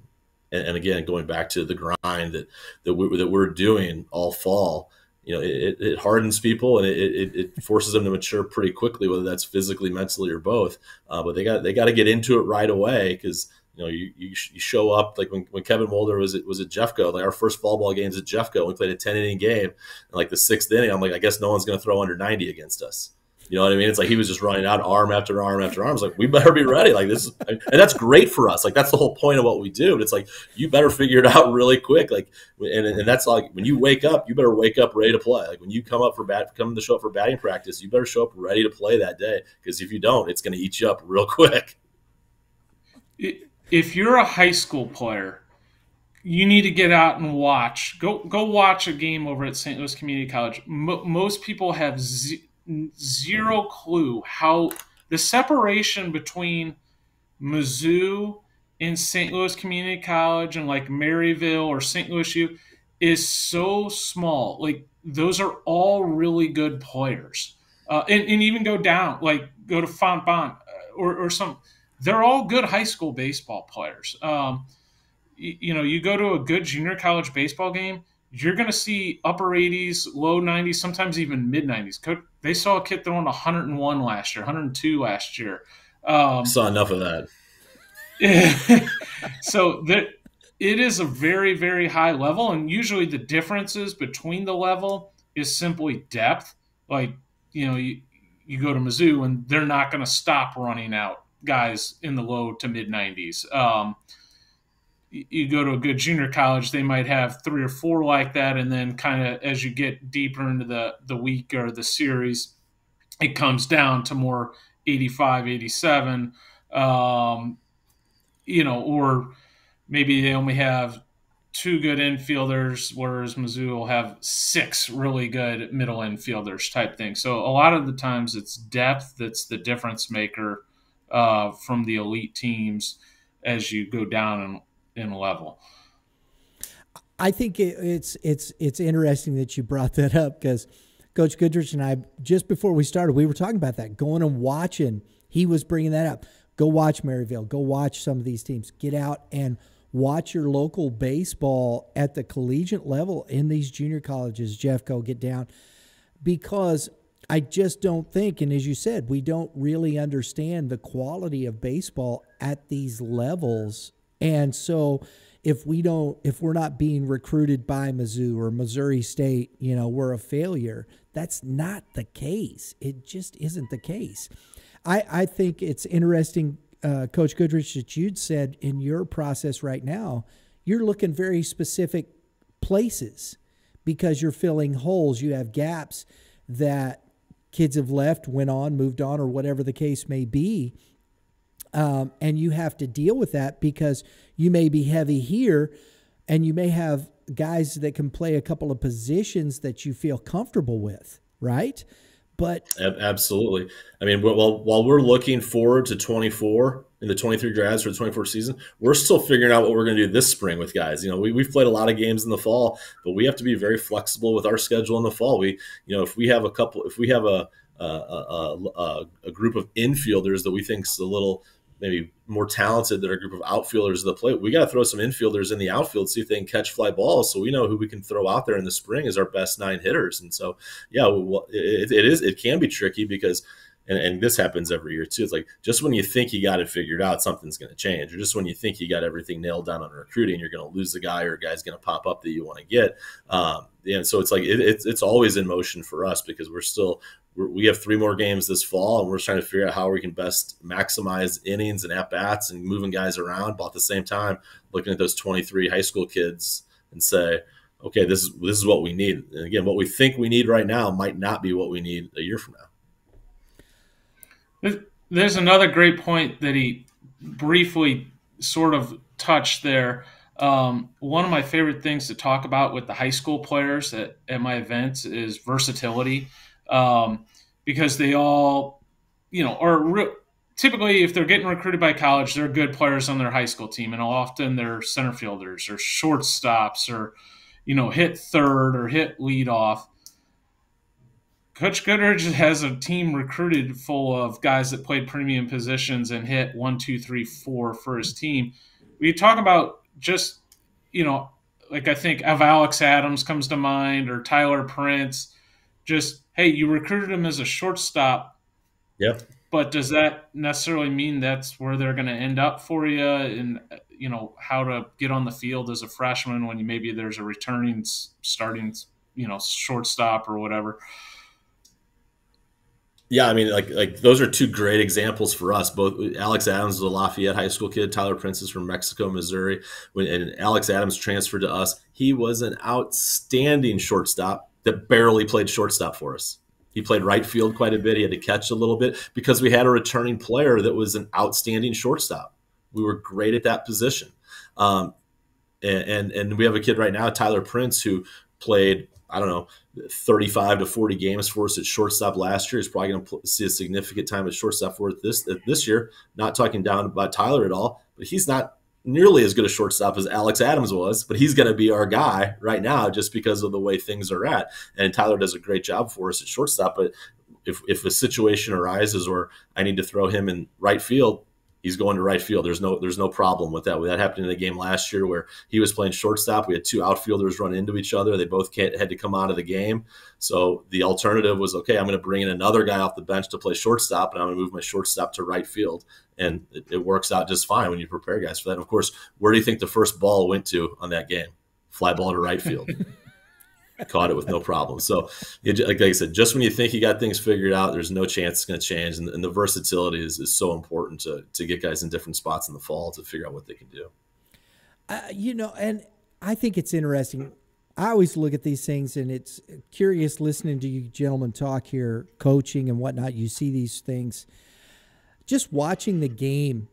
and again, going back to the grind that we're doing all fall, it hardens people, and it forces them to mature pretty quickly, whether that's physically, mentally, or both. But they got to get into it right away, because you show up, like when Kevin Moulder was at JUCO, like our first fall ball games at JUCO, we played a 10-inning game, and like the sixth inning, I'm like, I guess no one's going to throw under 90 against us. You know what I mean? It's like he was just running out arm after arm after arm. It's like, we better be ready. Like, this is, and that's great for us. Like, that's the whole point of what we do. But it's like, you better figure it out really quick. Like, and that's like, when you wake up, you better wake up ready to play. Like, when you come to show up for batting practice, you better show up ready to play that day. Because if you don't, it's going to eat you up real quick. If you're a high school player, you need to get out and watch. Go watch a game over at St. Louis Community College. Most people have zero clue how the separation between Mizzou and St. Louis Community College and like Maryville or St. Louis U is so small. Like, those are all really good players. And even go down, like go to Fontbonne or some, they're all good high school baseball players. You go to a good junior college baseball game, you're going to see upper 80s, low 90s, sometimes even mid 90s. They saw a kid throwing 101 last year, 102 last year. Saw enough of that. So that it is a very, very high level, and usually the differences between the level is simply depth. Like, you go to Mizzou and they're not going to stop running out guys in the low to mid 90s. You go to a good junior college, they might have 3 or 4 like that, and then kind of as you get deeper into the week or the series, it comes down to more 85, 87. Or maybe they only have 2 good infielders, whereas Mizzou will have 6 really good middle infielders type thing. So a lot of the times it's depth that's the difference maker from the elite teams as you go down in level. I think it's interesting that you brought that up, because Coach Goodrich and I, just before we started, we were talking about that, going and watching. He was bringing that up. Go watch Maryville. Go watch some of these teams. Get out and watch your local baseball at the collegiate level in these junior colleges. Jeff, go get down. Because I just don't think, and as you said, we don't really understand the quality of baseball at these levels. And so if we're not being recruited by Mizzou or Missouri State, we're a failure. That's not the case. It just isn't the case. I think it's interesting, Coach Goodrich, that you'd said in your process right now, you're looking very specific places because you're filling holes. You have gaps that kids have left, went on, moved on, or whatever the case may be. And you have to deal with that because you may be heavy here and you may have guys that can play a couple of positions that you feel comfortable with, right? But absolutely. I mean, while we're looking forward to 24 in the 23 grads for the 24 season, we're still figuring out what we're going to do this spring with guys. We've played a lot of games in the fall, but we have to be very flexible with our schedule in the fall. If we have a group of infielders that we think is a little maybe more talented than a group of outfielders at the plate, we got to throw some infielders in the outfield, see if they can catch fly balls. So we know who we can throw out there in the spring as our best 9 hitters. And so, yeah, it can be tricky because, and this happens every year too. It's like, just when you think you got it figured out, something's going to change. Or just when you think you got everything nailed down on recruiting, you're going to lose the guy, or a guy's going to pop up that you want to get. And so it's like, it's always in motion for us because we have 3 more games this fall, and we're trying to figure out how we can best maximize innings and at-bats and moving guys around, but at the same time, looking at those 23 high school kids and say, okay, this is what we need. And again, what we think we need right now might not be what we need a year from now. There's another great point that he briefly sort of touched there. One of my favorite things to talk about with the high school players at my events is versatility. Because they all, typically if they're getting recruited by college, they're good players on their high school team, and often they're center fielders or shortstops or, hit third or hit leadoff. Coach Goodrich has a team recruited full of guys that played premium positions and hit 1, 2, 3, 4 for his team. We talk about just, like I think of Alex Adams comes to mind, or Tyler Prince. Just, hey, you recruited him as a shortstop. Yep. But does that necessarily mean that's where they're going to end up for you? And, how to get on the field as a freshman when maybe there's a returning starting, shortstop or whatever. Yeah, I mean, like those are 2 great examples for us. Both Alex Adams is a Lafayette high school kid. Tyler Prince is from Mexico, Missouri. And Alex Adams transferred to us, he was an outstanding shortstop that barely played shortstop for us. He played right field quite a bit. He had to catch a little bit because we had a returning player that was an outstanding shortstop. We were great at that position. And we have a kid right now, Tyler Prince, who played, 35 to 40 games for us at shortstop last year. He's probably going to see a significant time at shortstop for it this year. Not talking down about Tyler at all, but he's not nearly as good a shortstop as Alex Adams was, but he's going to be our guy right now just because of the way things are at. And Tyler does a great job for us at shortstop, but if a situation arises where I need to throw him in right field, he's going to right field. There's no problem with that. That happened in the game last year where he was playing shortstop. We had two outfielders run into each other. They both had to come out of the game. So the alternative was, okay, I'm going to bring in another guy off the bench to play shortstop, and I'm going to move my shortstop to right field. And it works out just fine when you prepare guys for that. And of course, where do you think the first ball went to on that game? Fly ball to right field. Caught it with no problem. So, like I said, just when you think you got things figured out, there's no chance it's going to change. And the versatility is so important to get guys in different spots in the fall to figure out what they can do. And I think it's interesting. I always look at these things, and it's curious listening to you gentlemen talk here, coaching and whatnot. You see these things. Just watching the game,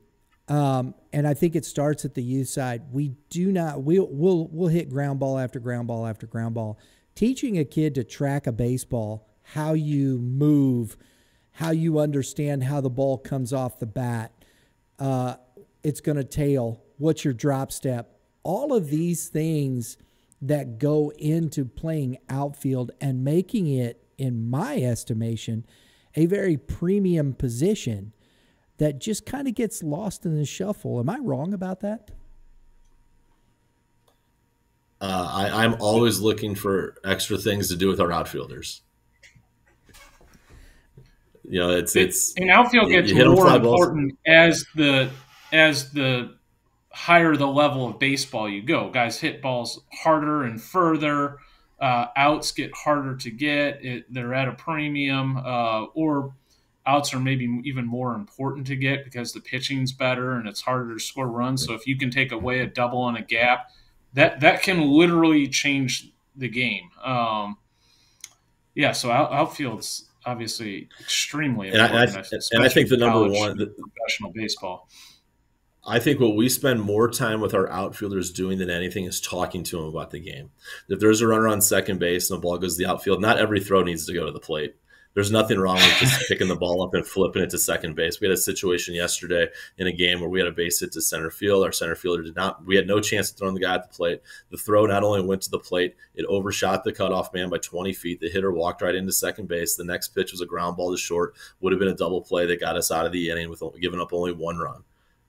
and I think it starts at the youth side. We'll hit ground ball after ground ball after ground ball. Teaching a kid to track a baseball, how you move, how you understand how the ball comes off the bat, it's going to tail, what's your drop step, all of these things that go into playing outfield and making it, in my estimation, a very premium position that just kind of gets lost in the shuffle. Am I wrong about that? I'm always looking for extra things to do with our outfielders. And outfield gets more important as the higher the level of baseball you go. Guys hit balls harder and further. Outs get harder to get. They're at a premium, or outs are maybe even more important to get because the pitching's better and it's harder to score runs. So if you can take away a double on a gap, that can literally change the game. So outfield's obviously extremely important. And I think the number one, professional baseball. I think what we spend more time with our outfielders doing than anything is talking to them about the game. If there's a runner on second base and the ball goes to the outfield, not every throw needs to go to the plate. There's nothing wrong with just picking the ball up and flipping it to second base. We had a situation yesterday in a game where we had a base hit to center field. Our center fielder we had no chance of throwing the guy at the plate. The throw not only went to the plate, it overshot the cutoff man by 20 feet. The hitter walked right into second base. The next pitch was a ground ball to short, would have been a double play that got us out of the inning with giving up only one run.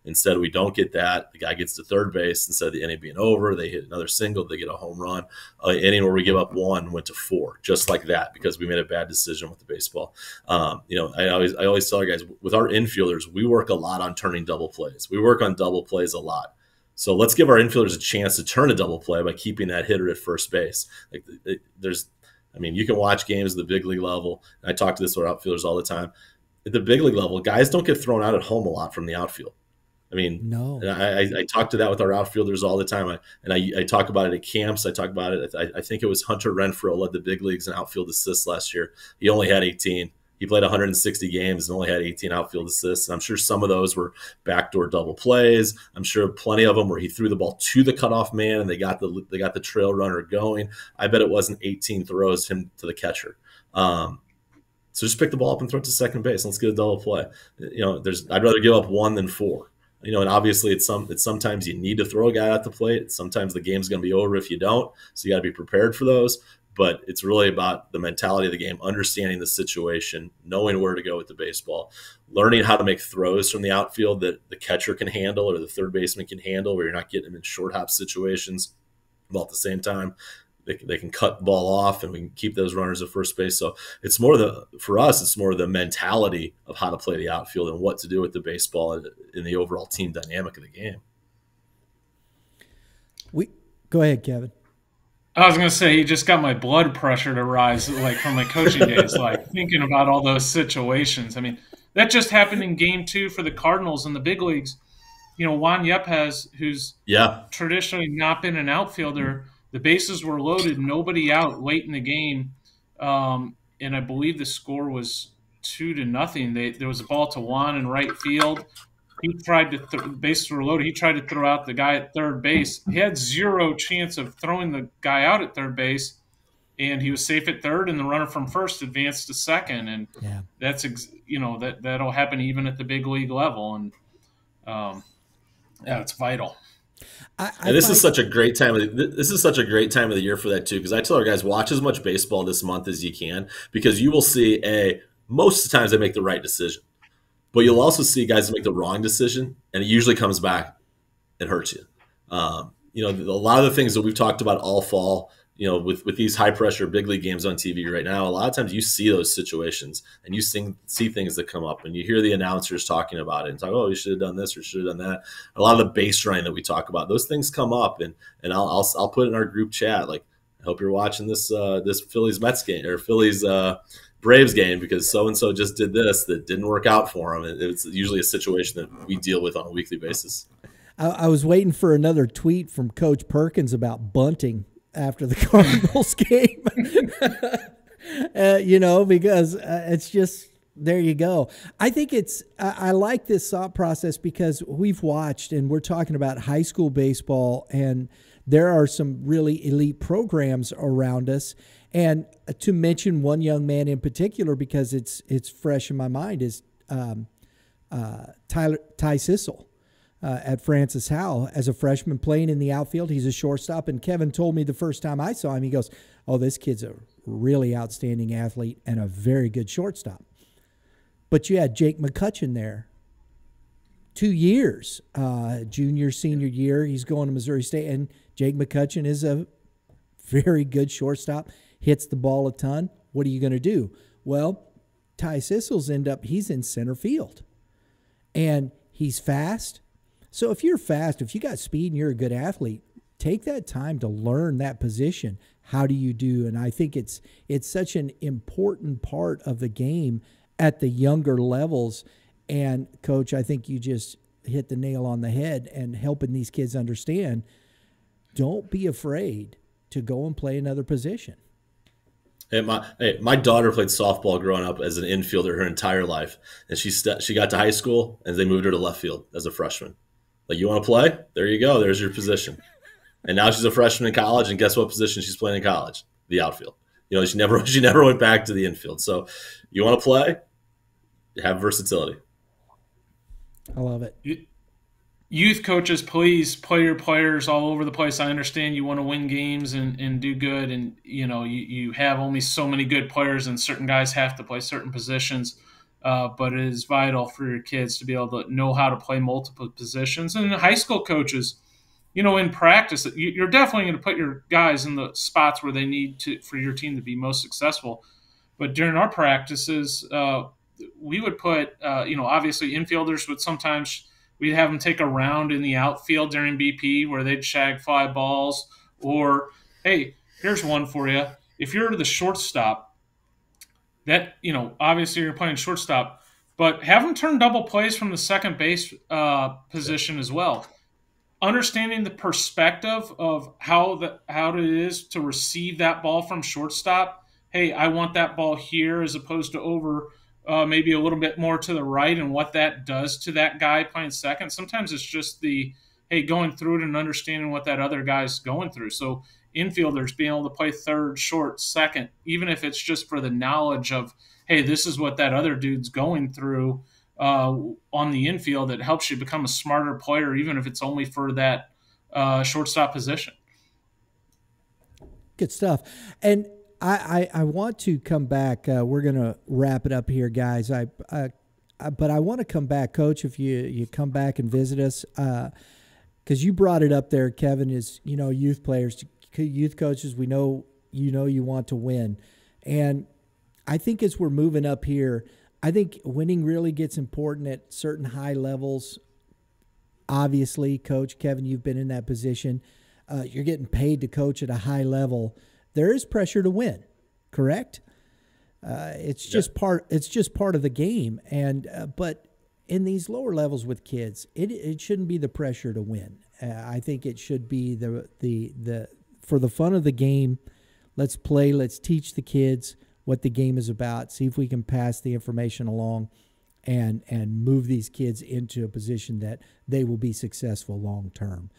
Instead, we don't get that. The guy gets to third base. Instead of the inning being over, they hit another single. They get a home run. Inning where we give up one went to 4, just like that, because we made a bad decision with the baseball. I always tell our guys, with our infielders, we work a lot on turning double plays. We work on double plays a lot. So let's give our infielders a chance to turn a double play by keeping that hitter at first base. You can watch games at the big league level. And I talk to this with our outfielders all the time. At the big league level, guys don't get thrown out at home a lot from the outfield. No. I talk to that with our outfielders all the time. I talk about it at camps. I talk about it. I think it was Hunter Renfroe led the big leagues in outfield assists last year. He only had 18. He played 160 games and only had 18 outfield assists. And I'm sure some of those were backdoor double plays. I'm sure plenty of them where he threw the ball to the cutoff man and they got the trail runner going. I bet it wasn't 18 throws to the catcher. So just pick the ball up and throw it to second base. Let's get a double play. I'd rather give up 1 than 4. And obviously it's sometimes you need to throw a guy at the plate. Sometimes the game's going to be over if you don't. So you got to be prepared for those. But it's really about the mentality of the game, understanding the situation, knowing where to go with the baseball, learning how to make throws from the outfield that the catcher can handle or the third baseman can handle, where you're not getting them in short hop situations. While at the same time, they can cut the ball off and we can keep those runners at first base. So it's more for us, it's more the mentality of how to play the outfield and what to do with the baseball in the overall team dynamic of the game. Go ahead, Kevin. I was going to say, he just got my blood pressure to rise, from my coaching days, thinking about all those situations. That just happened in game 2 for the Cardinals in the big leagues. Juan Yepes, who's traditionally not been an outfielder, the bases were loaded, nobody out late in the game, and I believe the score was 2-0. There was a ball to Juan in right field. He tried to bases were loaded. He tried to throw out the guy at third base. He had 0 chance of throwing the guy out at third base, and he was safe at third. And the runner from first advanced to second, and that's that'll happen even at the big league level, and it's vital. This is such a great time of the year for that too, because I tell our guys, watch as much baseball this month as you can, because you will see most of the times they make the right decision. But you'll also see guys make the wrong decision, and it usually comes back and hurts you. A lot of the things that we've talked about all fall, with these high pressure big league games on TV right now, a lot of times you see those situations and you see things that come up, and you hear the announcers talking about it and talk, oh, you should have done this or should have done that. A lot of the base running that we talk about, those things come up, and I'll put it in our group chat, like, I hope you're watching this Phillies Mets game or Phillies Braves game, because so and so just did this that didn't work out for them. It's usually a situation that we deal with on a weekly basis. I was waiting for another tweet from Coach Perkins about bunting after the Cardinals game. Because it's just, there you go. I think I like this thought process because we've watched, and we're talking about high school baseball, and there are some really elite programs around us. And to mention one young man in particular, because it's fresh in my mind, is Ty Sissel. At Francis Howell as a freshman playing in the outfield. He's a shortstop, and Kevin told me the first time I saw him, he goes, oh, this kid's a really outstanding athlete and a very good shortstop. But you had Jake McCutcheon there 2 years, junior, senior year. He's going to Missouri State, and Jake McCutcheon is a very good shortstop, hits the ball a ton. What are you going to do? Well, Ty Sissel's he's in center field, and he's fast. So if you're fast, if you got speed and you're a good athlete, take that time to learn that position. How do you do? And I think it's such an important part of the game at the younger levels. And Coach, I think you just hit the nail on the head and helping these kids understand, don't be afraid to go and play another position. My daughter played softball growing up as an infielder her entire life, and she got to high school and they moved her to left field as a freshman. Like, you want to play? There you go. There's your position. And now she's a freshman in college, and guess what position she's playing in college? The outfield. She never went back to the infield. So, you want to play? Have versatility. I love it. Youth coaches, please play your players all over the place. I understand you want to win games and do good, and you have only so many good players, and certain guys have to play certain positions. But it is vital for your kids to be able to know how to play multiple positions. And high school coaches, in practice, you're definitely going to put your guys in the spots where they need to for your team to be most successful. But during our practices, we would put, obviously infielders would sometimes we'd have them take a round in the outfield during BP where they'd shag fly balls. Or, hey, here's one for you. If you're the shortstop, that, obviously you're playing shortstop, but have them turn double plays from the second base position as well. Understanding the perspective of how it is to receive that ball from shortstop. Hey, I want that ball here as opposed to over maybe a little bit more to the right, and what that does to that guy playing second. Sometimes it's just going through it and understanding what that other guy's going through. So infielders being able to play third, short, second, even if it's just for the knowledge of, hey, this is what that other dude's going through on the infield. It helps you become a smarter player, even if it's only for that shortstop position. Good stuff. And I want to come back. We're going to wrap it up here, guys. But I want to come back, Coach, if you come back and visit us, because you brought it up there, Kevin, is, youth players, youth coaches, we know you want to win. And I think as we're moving up here, I think winning really gets important at certain high levels. Obviously, Coach, Kevin, you've been in that position. You're getting paid to coach at a high level. There is pressure to win, correct? It's just part of the game. And but in these lower levels with kids, it shouldn't be the pressure to win. I think it should be the for the fun of the game. Let's play. Let's teach the kids what the game is about. See if we can pass the information along, and move these kids into a position that they will be successful long term.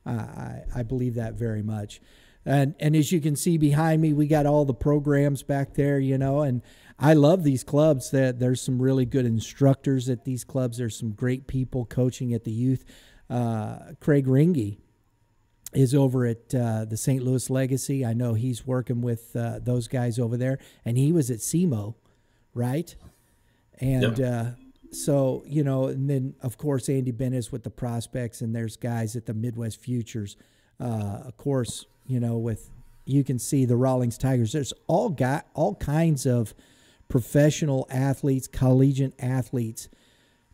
I believe that very much. And as you can see behind me, we got all the programs back there, and I love these clubs. That there's some really good instructors at these clubs. There's some great people coaching at the youth. Craig Ringy is over at the St. Louis Legacy. I know he's working with those guys over there, and he was at SEMO, right? And So, you know, and then of course Andy Bennis with the prospects, and there's guys at the Midwest Futures. Of course, you know, you can see the Rawlings Tigers. There's all kinds of professional athletes, collegiate athletes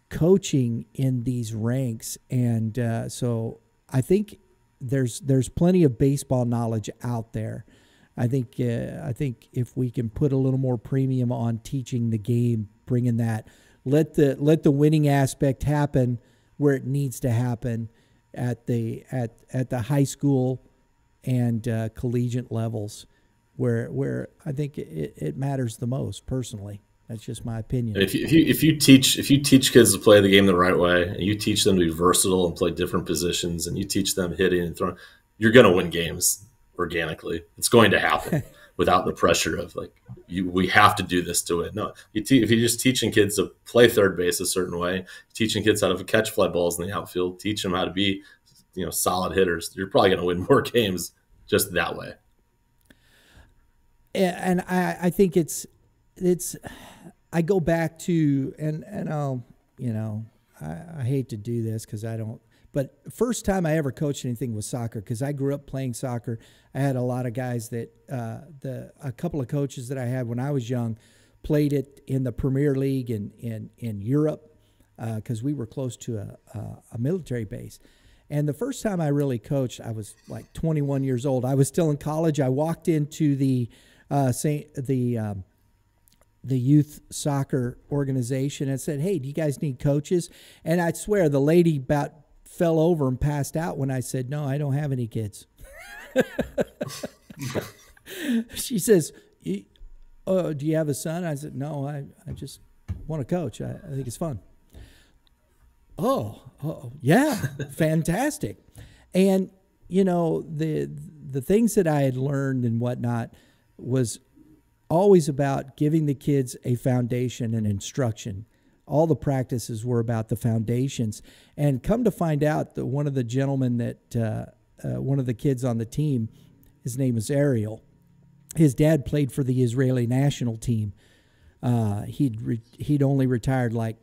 coaching in these ranks, and so I think there's plenty of baseball knowledge out there. I think if we can put a little more premium on teaching the game, bringing that, let the winning aspect happen where it needs to happen at the high school and collegiate levels, where I think it matters the most. Personally, that's just my opinion. If you teach kids to play the game the right way, and you teach them to be versatile and play different positions, and you teach them hitting and throwing, you're going to win games organically. It's going to happen without the pressure of we have to do this to win. No, if you're just teaching kids to play third base a certain way, teaching kids how to catch fly balls in the outfield, teach them how to be, you know, solid hitters, you're probably going to win more games just that way. And I think it's I go back to and I'll, you know, I hate to do this because I don't. But first time I ever coached anything was soccer, because I grew up playing soccer. I had a lot of guys that a couple of coaches that I had when I was young played it in the Premier League in Europe, because we were close to a military base. And the first time I really coached, I was like 21 years old. I was still in college. I walked into the youth soccer organization and said, "Hey, do you guys need coaches?" And I swear the lady about fell over and passed out when I said, "No, I don't have any kids." She says, "Oh, do you have a son?" I said, "No, I just want to coach. I think it's fun." Oh, yeah, fantastic. And, you know, the things that I had learned and whatnot was always about giving the kids a foundation and instruction. All the practices were about the foundations. And come to find out that one of the gentlemen that, one of the kids on the team, his name is Ariel. His dad played for the Israeli national team. He'd only retired like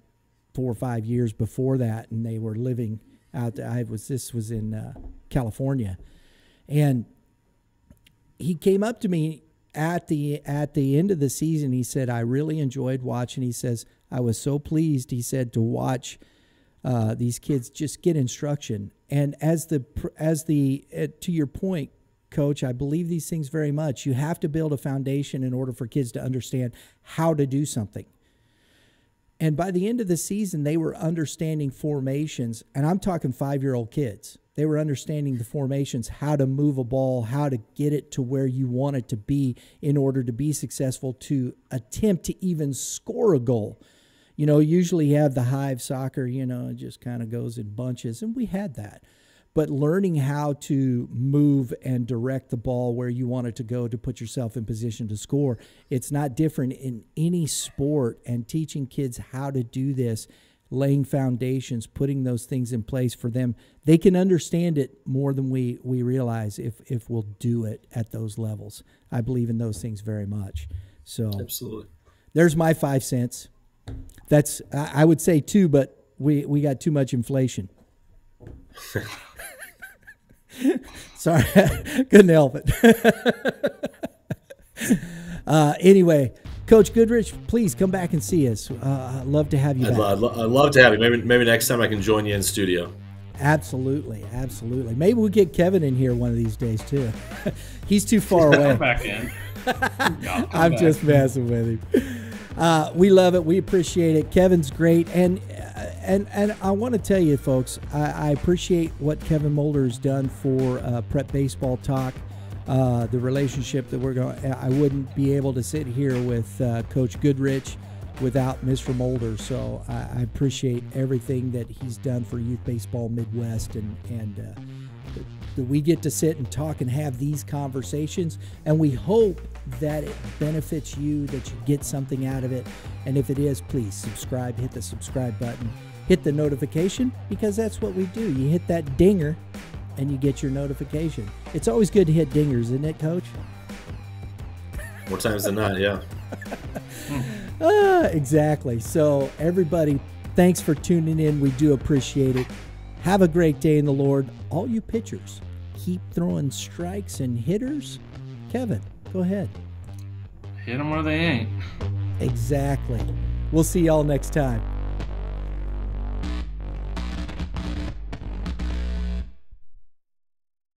4 or 5 years before that, and they were living out there. This was in California. And he came up to me at the end of the season. He said, "I really enjoyed watching." He says, "I was so pleased," he said, "to watch these kids just get instruction." And to your point, Coach, I believe these things very much. You have to build a foundation in order for kids to understand how to do something. And by the end of the season, they were understanding formations, and I'm talking 5-year-old kids. They were understanding the formations, how to move a ball, how to get it to where you want it to be in order to be successful, to attempt to even score a goal. You know, usually you have the hive soccer, you know, it just kind of goes in bunches, and we had that. But learning how to move and direct the ball where you want it to go to put yourself in position to score, it's not different in any sport. And teaching kids how to do this, laying foundations, putting those things in place for them, they can understand it more than we realize if we'll do it at those levels. I believe in those things very much. So absolutely, there's my 5 cents. That's, I would say 2, but we got too much inflation. Sorry, couldn't help it. Anyway, Coach Goodrich, please come back and see us. I'd love to have you back. I'd love to have you. Maybe next time I can join you in studio. Absolutely. Maybe we'll get Kevin in here one of these days too. He's too far away. Come back in. I'm just messing with him. We love it. We appreciate it. Kevin's great. And I want to tell you, folks, I appreciate what Kevin Moulder has done for Prep Baseball Talk. The relationship that we're going, I wouldn't be able to sit here with Coach Goodrich without Mr. Moulder. So I appreciate everything that he's done for Youth Baseball Midwest, and that we get to sit and talk and have these conversations. And we hope that it benefits you, that you get something out of it. And if it is, please subscribe, hit the subscribe button, hit the notification, because that's what we do. You hit that dinger and you get your notification. It's always good to hit dingers, isn't it, Coach? More times than not, yeah. Exactly. So everybody, Thanks for tuning in. We do appreciate it. Have a great day in the Lord. All you pitchers, keep throwing strikes, and hitters, Kevin, go ahead. Hit them where they ain't. Exactly. We'll see y'all next time.